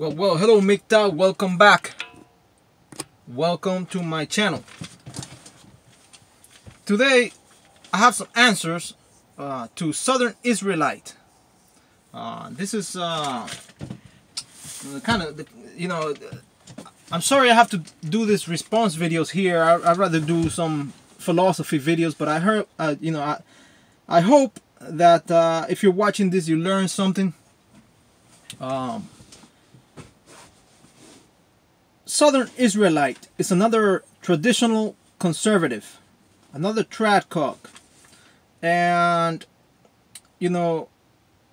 Well, hello MGTOW, welcome back. Welcome to my channel. Today, I have some answers to Southern Israelite. This is kind of, I'm sorry I have to do this response videos here. I'd rather do some philosophy videos, but I heard, I hope that if you're watching this, you learn something. Southern Israelite is another traditional conservative, another Trad-Cuck. And,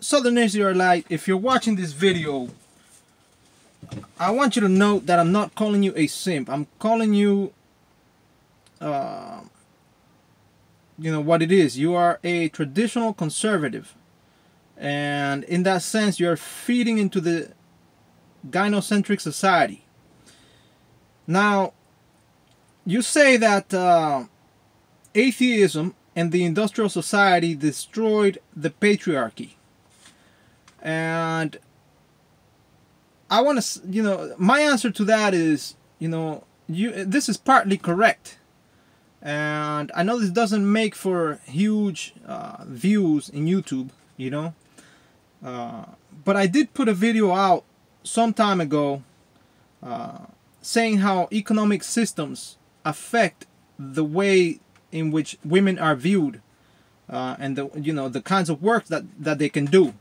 Southern Israelite, if you're watching this video, I want you to note that I'm not calling you a simp. I'm calling you, what it is. You are a traditional conservative. And in that sense, you're feeding into the gynocentric society. Now, you say that atheism and the industrial society destroyed the patriarchy. And I want to, my answer to that is, this is partly correct. And I know this doesn't make for huge views in YouTube, but I did put a video out some time ago saying how economic systems affect the way in which women are viewed and the kinds of work that they can do,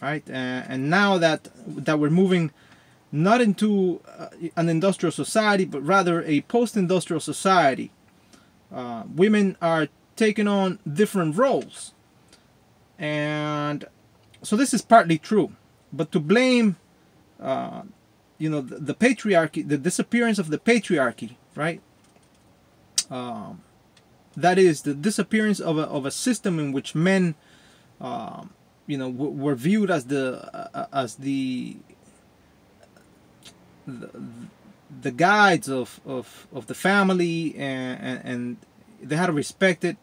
right? And now that we're moving not into an industrial society but rather a post-industrial society, women are taking on different roles, and so this is partly true. But to blame the patriarchy, the disappearance of the patriarchy, right? That is the disappearance of a system in which men, were viewed as the guides of the family, and they had a respected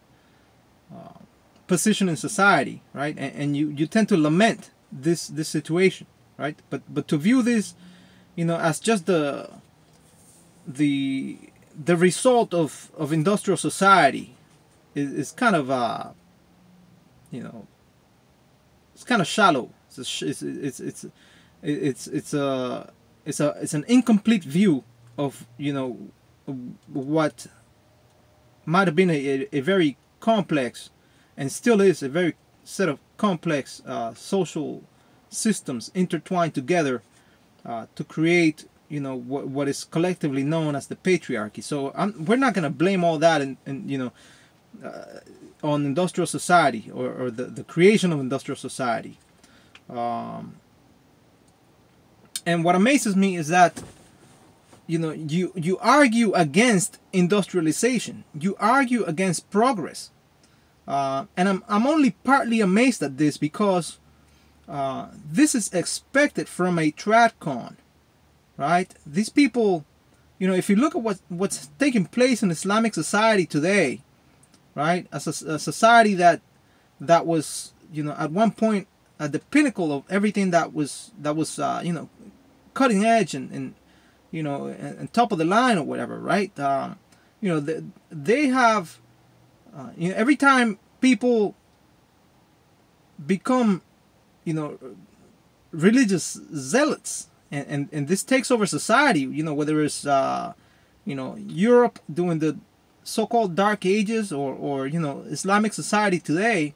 position in society, right? And you tend to lament this situation, right? But to view this, as just the result of industrial society is kind of it's kind of shallow. It's an incomplete view of what might have been a very complex, and still is a very set of complex social systems intertwined together to create what is collectively known as the patriarchy. So we're not going to blame all that on industrial society or the creation of industrial society. And what amazes me is that you argue against industrialization, you argue against progress, and I'm only partly amazed at this because this is expected from a Trad-Con, right? These people, if you look at what's taking place in Islamic society today, right? As a society that was, at one point at the pinnacle of everything that was cutting edge and top of the line or whatever, right? They have, every time people become religious zealots, and this takes over society, whether it's Europe during the so-called Dark Ages or Islamic society today,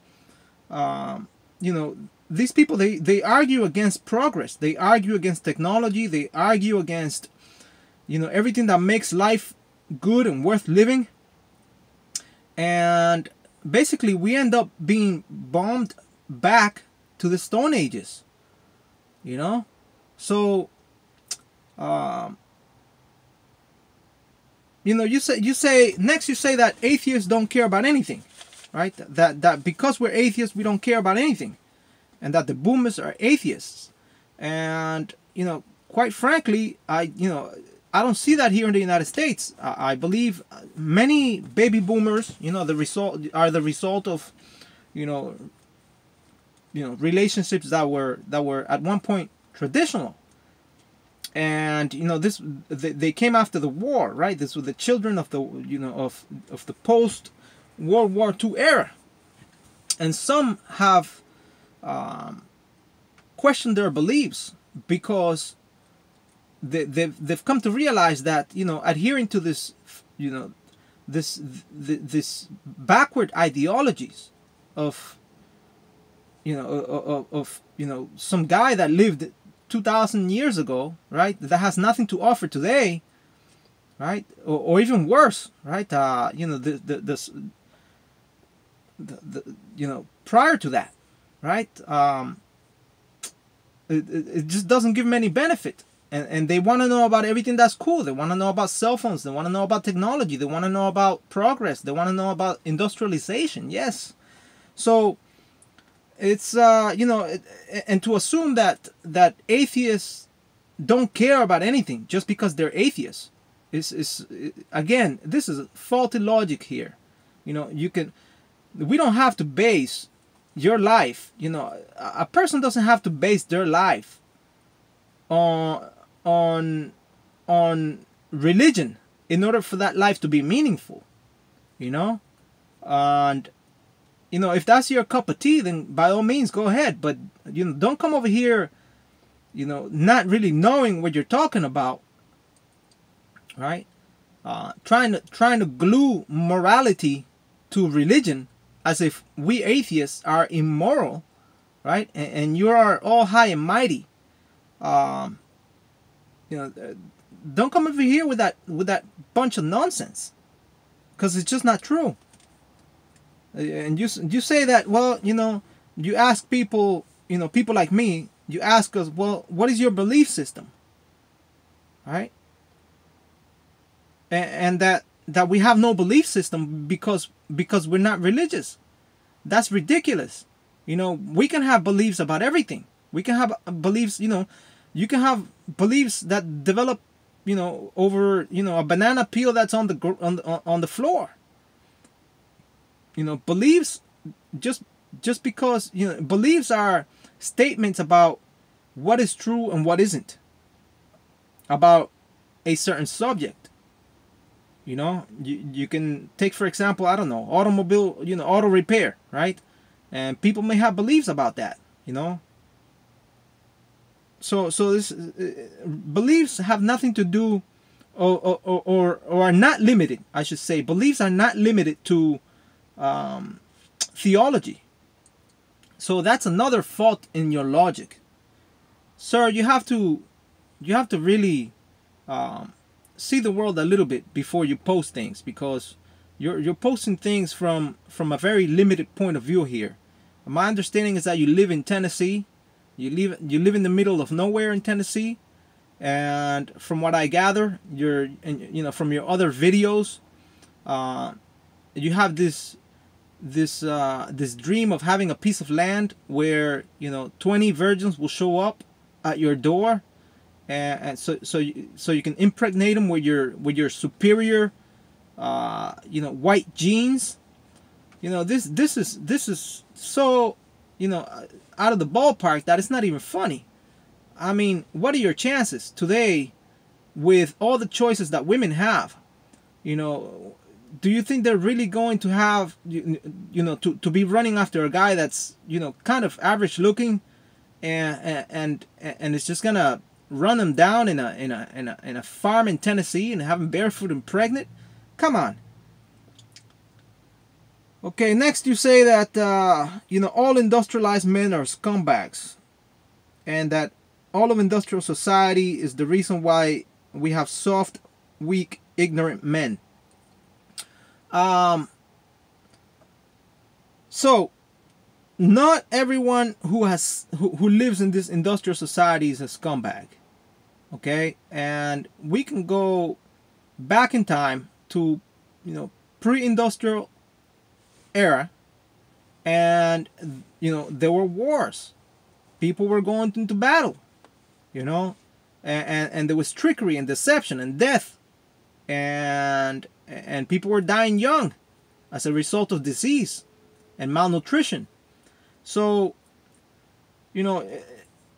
these people, they argue against progress, they argue against technology, they argue against everything that makes life good and worth living, and basically we end up being bombed back to the Stone Ages, so you say that atheists don't care about anything, right? That because we're atheists we don't care about anything, and that the boomers are atheists. And quite frankly, I don't see that here in the United States. I believe many baby boomers, the result of relationships that were at one point traditional, And this, they came after the war, right? This were the children of the of the post World War II era, and some have questioned their beliefs because they've come to realize that adhering to this this backward ideologies of some guy that lived 2,000 years ago, right? That has nothing to offer today, right? Or even worse, right? Prior to that, right? It just doesn't give them any benefit, and they want to know about everything that's cool. They want to know about cell phones. They want to know about technology. They want to know about progress. They want to know about industrialization. Yes, so. It's and to assume that atheists don't care about anything just because they're atheists is again, this is faulty logic here. We don't have to base your life, a person doesn't have to base their life on religion in order for that life to be meaningful, and if that's your cup of tea, then by all means go ahead. But don't come over here, not really knowing what you're talking about, right? Trying to glue morality to religion as if we atheists are immoral, right? And you are all high and mighty. Don't come over here with that bunch of nonsense, because it's just not true. And you say that, well, you ask people, people like me, you ask us, well, what is your belief system? Right? And that we have no belief system because we're not religious. That's ridiculous. We can have beliefs about everything. We can have beliefs, you can have beliefs that develop, over, a banana peel that's on the floor. Beliefs, just because, beliefs are statements about what is true and what isn't about a certain subject. You can take, for example, I don't know, automobile, auto repair, right? And people may have beliefs about that, So this beliefs have nothing to do, or are not limited, I should say. Beliefs are not limited to theology. So that's another fault in your logic, sir. You have to really see the world a little bit before you post things, because you're posting things from a very limited point of view here. My understanding is that you live in Tennessee. You live in the middle of nowhere in Tennessee, and from what I gather, from your other videos, you have this dream of having a piece of land where 20 virgins will show up at your door, and so you can impregnate them with your superior white genes. This is so out of the ballpark that it's not even funny. I mean, what are your chances today with all the choices that women have? Do you think they're really going to have to be running after a guy that's kind of average looking, and it's just gonna run them down in a farm in Tennessee and have them barefoot and pregnant? Come on. Okay, next you say that all industrialized men are scumbags, and that all of industrial society is the reason why we have soft, weak, ignorant men. So not everyone who lives in this industrial society is a scumbag. Okay, and we can go back in time to pre-industrial era, and there were wars. People were going into battle, and there was trickery and deception and death, and people were dying young as a result of disease and malnutrition. So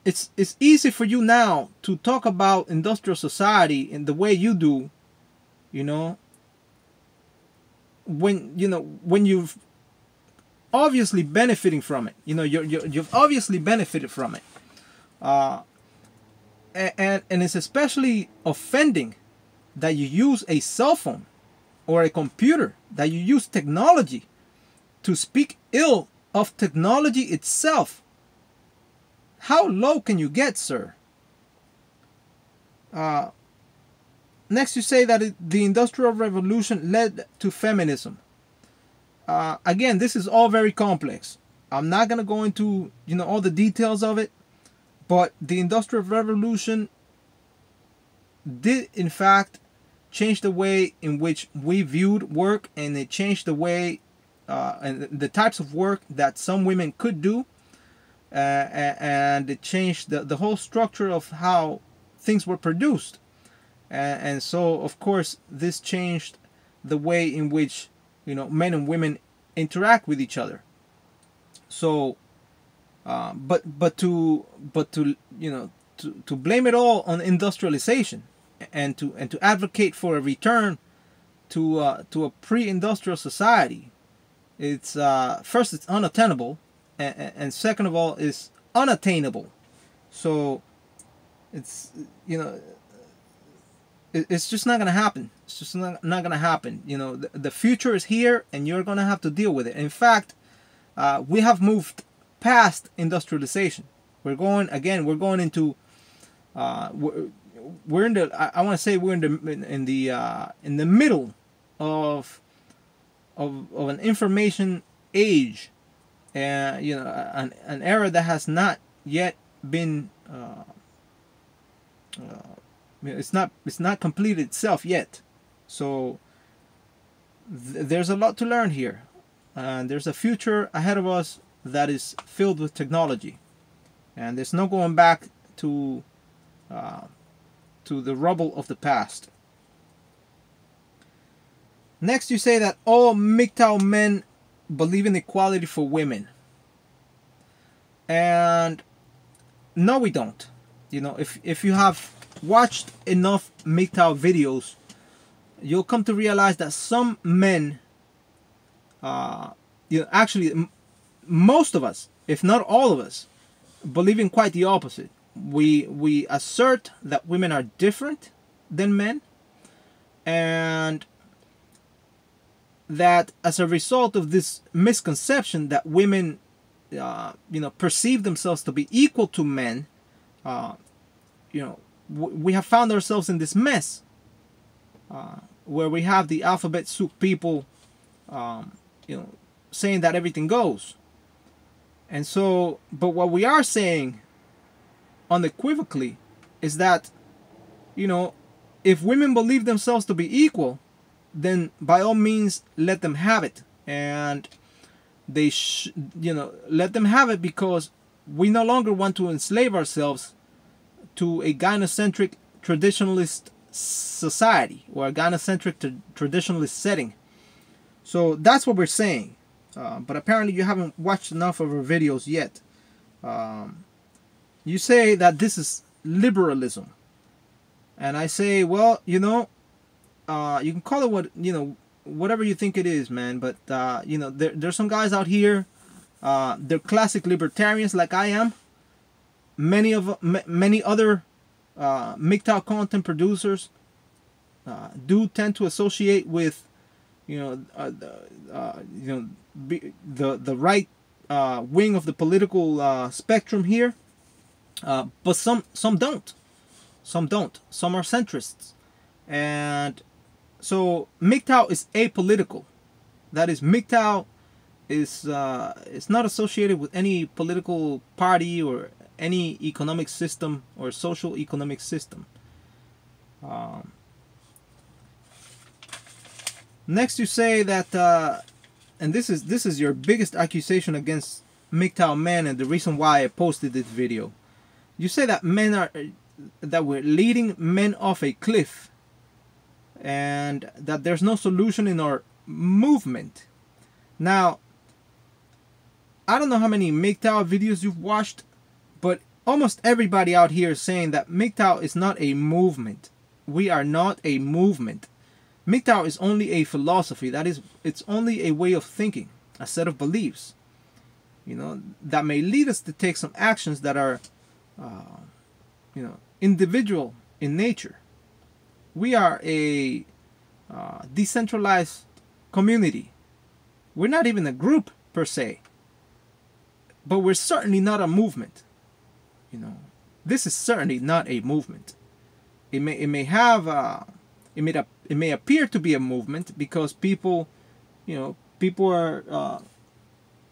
it's easy for you now to talk about industrial society in the way you do, you know, when you've obviously benefiting from it. You've obviously benefited from it, and it's especially offending that you use a cell phone or a computer, that you use technology to speak ill of technology itself. How low can you get, sir? Next, you say that the Industrial Revolution led to feminism. Again, this is all very complex. I'm not going to go into all the details of it, but the Industrial Revolution did, in fact, change the way in which we viewed work, and it changed the way and the types of work that some women could do. And it changed the whole structure of how things were produced, and so of course this changed the way in which men and women interact with each other. So but to blame it all on industrialization and to advocate for a return to a pre-industrial society, it's first, it's unattainable, and second of all, is unattainable. So it's it's just not gonna happen. It's just not gonna happen. The future is here, and you're gonna have to deal with it. In fact, we have moved past industrialization. We're going into we're in the, I want to say we're in the middle of an information age. An era that has not yet been it's not completed itself yet. So there's a lot to learn here, and there's a future ahead of us that is filled with technology, and there's no going back to the rubble of the past. Next, you say that all MGTOW men believe in equality for women, and no, we don't. If you have watched enough MGTOW videos, you'll come to realize that some men, actually most of us, if not all of us, believe in quite the opposite. We assert that women are different than men, and that as a result of this misconception that women perceive themselves to be equal to men, we have found ourselves in this mess where we have the alphabet soup people saying that everything goes. And so, but what we are saying unequivocally is that if women believe themselves to be equal, then by all means let them have it, and they let them have it, because we no longer want to enslave ourselves to a gynocentric traditionalist society or a gynocentric traditionalist setting. So that's what we're saying, but apparently you haven't watched enough of our videos yet. You say that this is liberalism, and I say, well, you can call it whatever you think it is, man. But there's some guys out here. They're classic libertarians, like I am. Many other MGTOW content producers do tend to associate with the right wing of the political spectrum here. But some don't. Some don't. Some are centrists, and so MGTOW is apolitical. That is, MGTOW is it's not associated with any political party or any economic system or social economic system. Next, you say that, and this is your biggest accusation against MGTOW men, and the reason why I posted this video. You say that we're leading men off a cliff, and that there's no solution in our movement. Now, I don't know how many MGTOW videos you've watched, but almost everybody out here is saying that MGTOW is not a movement. We are not a movement. MGTOW is only a philosophy. That is, it's only a way of thinking, a set of beliefs, that may lead us to take some actions that are, individual in nature. We are a decentralized community. We're not even a group per se, but we're certainly not a movement. This is certainly not a movement. It may appear to be a movement because people are,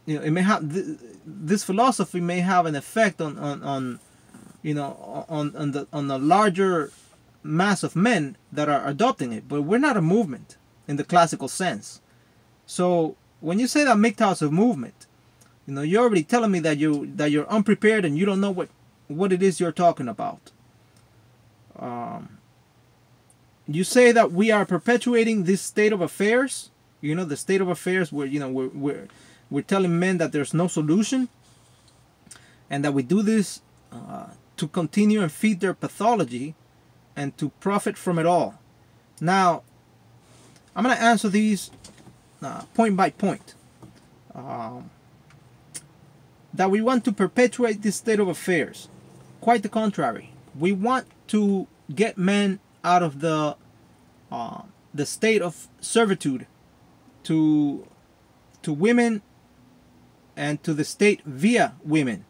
it may have this philosophy may have an effect on the larger mass of men that are adopting it, but we're not a movement in the classical sense. So when you say that MGTOW is a movement, you're already telling me that you're unprepared and you don't know what it is you're talking about. You say that we are perpetuating this state of affairs, the state of affairs where we're telling men that there's no solution, and that we do this to continue and feed their pathology and to profit from it all. Now, I'm going to answer these point by point. That we want to perpetuate this state of affairs. Quite the contrary. We want to get men out of the state of servitude to women and to the state via women.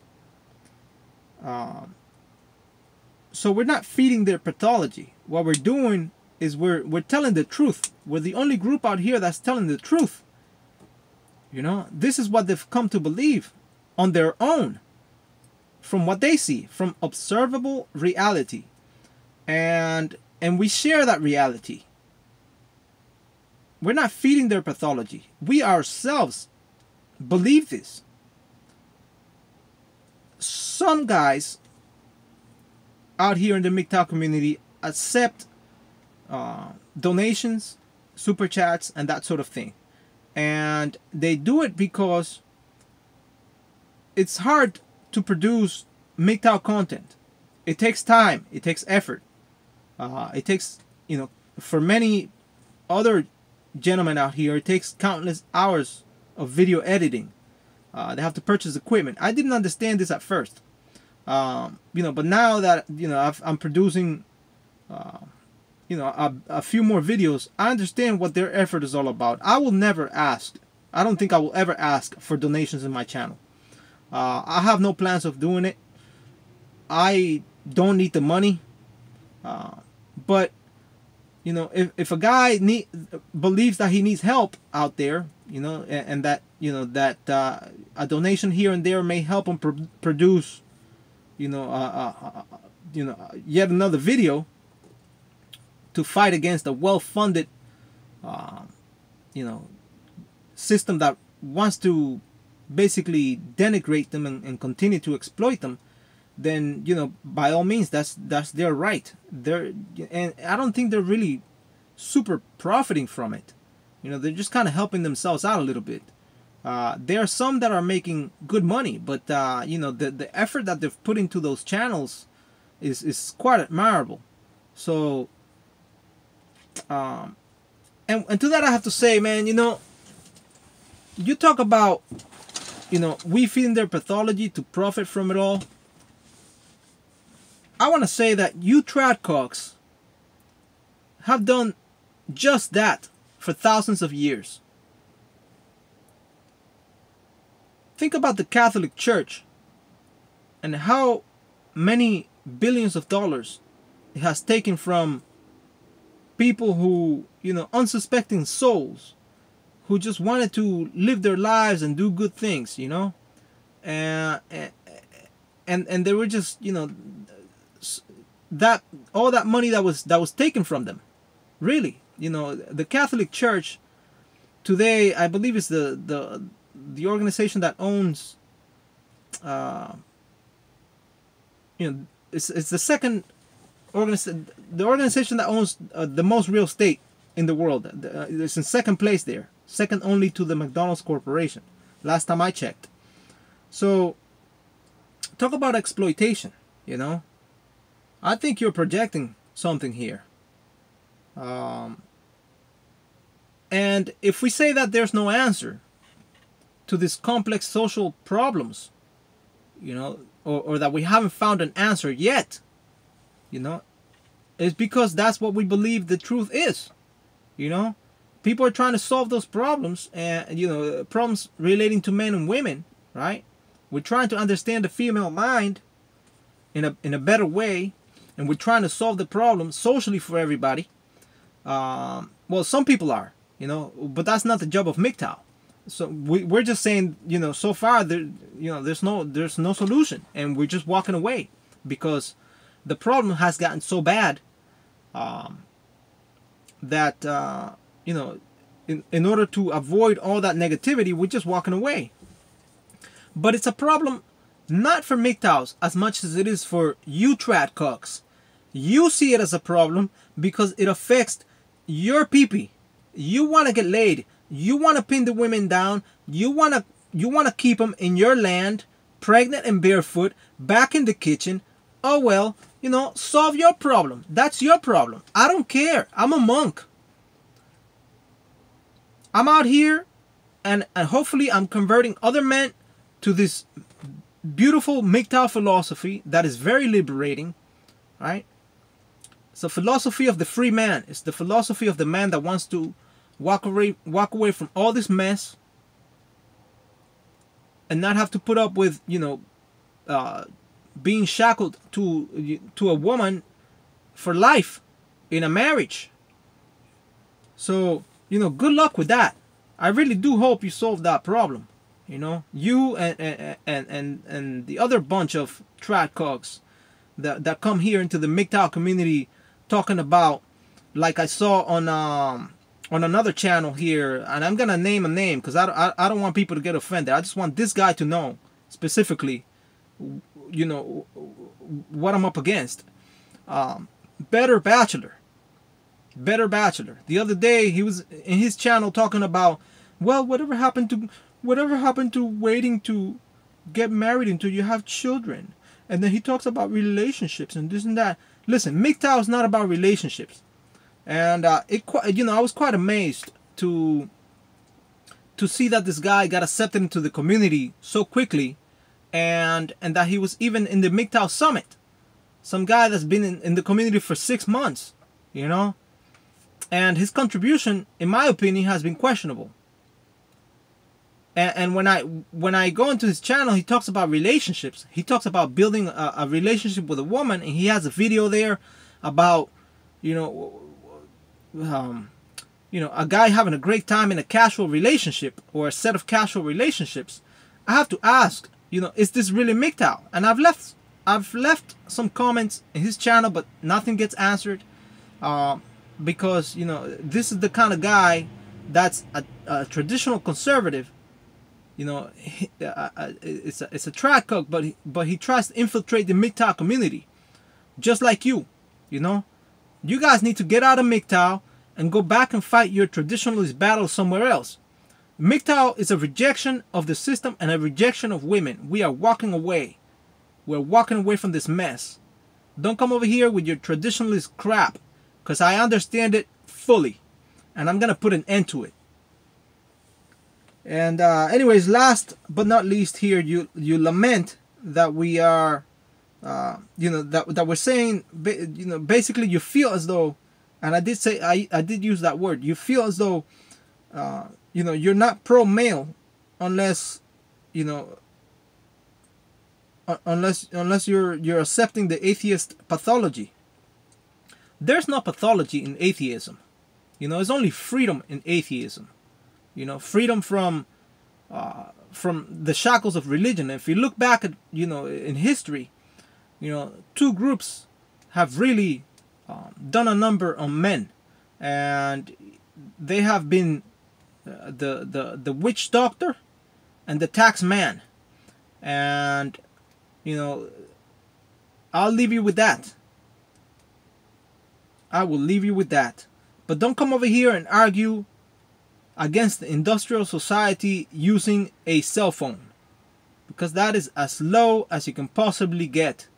So we're not feeding their pathology. What we're doing is we're telling the truth. We're the only group out here that's telling the truth. This is what they've come to believe on their own, from what they see, from observable reality. And we share that reality. We're not feeding their pathology. We ourselves believe this. Some guys out here in the MGTOW community accept donations, super chats, and that sort of thing. And they do it because it's hard to produce MGTOW content. It takes time. It takes effort. It takes, for many other gentlemen out here, it takes countless hours of video editing. They have to purchase equipment. I didn't understand this at first. But now that, I'm producing, a few more videos, I understand what their effort is all about. I will never ask. I don't think I will ever ask for donations in my channel. I have no plans of doing it. I don't need the money. But, if a guy believes that he needs help out there, and that, that a donation here and there may help him produce, yet another video to fight against a well-funded, system that wants to basically denigrate them and continue to exploit them, then by all means that's their right. And I don't think they're really super profiting from it. They're just kind of helping themselves out a little bit. There are some that are making good money, but the effort that they've put into those channels is quite admirable. So and to that I have to say, man, you talk about we feeding their pathology to profit from it all. I want to say that you Trad-Cucks have done just that for thousands of years. Think about the Catholic Church and how many billions of dollars it has taken from people who, unsuspecting souls who just wanted to live their lives and do good things, and they were just, that all that money that was taken from them, really, the Catholic Church today, I believe, is the organization that owns, it's the second the organization that owns the most real estate in the world. It's in second place there, second only to the McDonald's Corporation, last time I checked. So talk about exploitation, you know. I think you're projecting something here. And if we say that there's no answer to these complex social problems, you know, or that we haven't found an answer yet, you know, it's because that's what we believe the truth is, you know. People are trying to solve those problems, and you know, problems relating to men and women, right? We're trying to understand the female mind in a better way, and we're trying to solve the problem socially for everybody. Well, some people are, you know, but that's not the job of MGTOW. So we're just saying, you know, so far there, you know, there's no solution, and we're just walking away because the problem has gotten so bad that you know, in order to avoid all that negativity, we're just walking away. But it's a problem not for MGTOWs as much as it is for you Trad-Cucks. You see it as a problem because it affects your peepee. You want to get laid. You want to pin the women down. You want to keep them in your land, pregnant and barefoot, back in the kitchen. Oh well, you know, solve your problem. That's your problem. I don't care. I'm a monk. I'm out here, and hopefully I'm converting other men to this beautiful MGTOW philosophy that is very liberating, right? It's a philosophy of the free man. It's the philosophy of the man that wants to walk away from all this mess and not have to put up with, you know, being shackled to a woman for life in a marriage. So, you know, good luck with that. I really do hope you solve that problem. You know, you and the other bunch of Trad-Cucks that come here into the MGTOW community talking about, like I saw on another channel here, and I'm gonna name a name because I don't want people to get offended. I just want this guy to know specifically, you know, what I'm up against. Better Bachelor. The other day he was in his channel talking about, well, whatever happened to waiting to get married until you have children, and then he talks about relationships and this and that. Listen, MGTOW is not about relationships, and you know, I was quite amazed to see that this guy got accepted into the community so quickly, and that he was even in the MGTOW summit. Some guy that's been in the community for 6 months, you know. And his contribution, in my opinion, has been questionable. And when I go into his channel, he talks about relationships. He talks about building a relationship with a woman, and he has a video there about, you know, a guy having a great time in a casual relationship or a set of casual relationships. I have to ask, you know, is this really MGTOW? And I've left some comments in his channel, but nothing gets answered. Because, you know, this is the kind of guy that's a traditional conservative. You know, it's a Trad-Cuck, but he tries to infiltrate the MGTOW community, just like you. You know, you guys need to get out of MGTOW and go back and fight your traditionalist battle somewhere else. MGTOW is a rejection of the system and a rejection of women. We are walking away. We're walking away from this mess. Don't come over here with your traditionalist crap, because I understand it fully, and I'm gonna put an end to it. And anyways, last but not least, here you lament that we are, you know, that we're saying, you know, basically you feel as though, and I did say I did use that word. You feel as though, you know, you're not pro-male unless, you know, unless you're accepting the atheist pathology. There's no pathology in atheism. You know, it's only freedom in atheism. You know, freedom from the shackles of religion. And if you look back at, you know, in history, you know, two groups have really done a number on men, and they have been the witch doctor and the tax man. And, you know, I'll leave you with that. I will leave you with that. But don't come over here and argue against the industrial society using a cell phone, because that is as low as you can possibly get.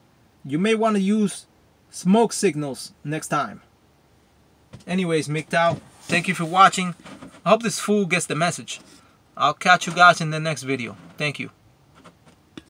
You may want to use smoke signals next time. Anyways, MGTOW, thank you for watching. I hope this fool gets the message. I'll catch you guys in the next video. Thank you.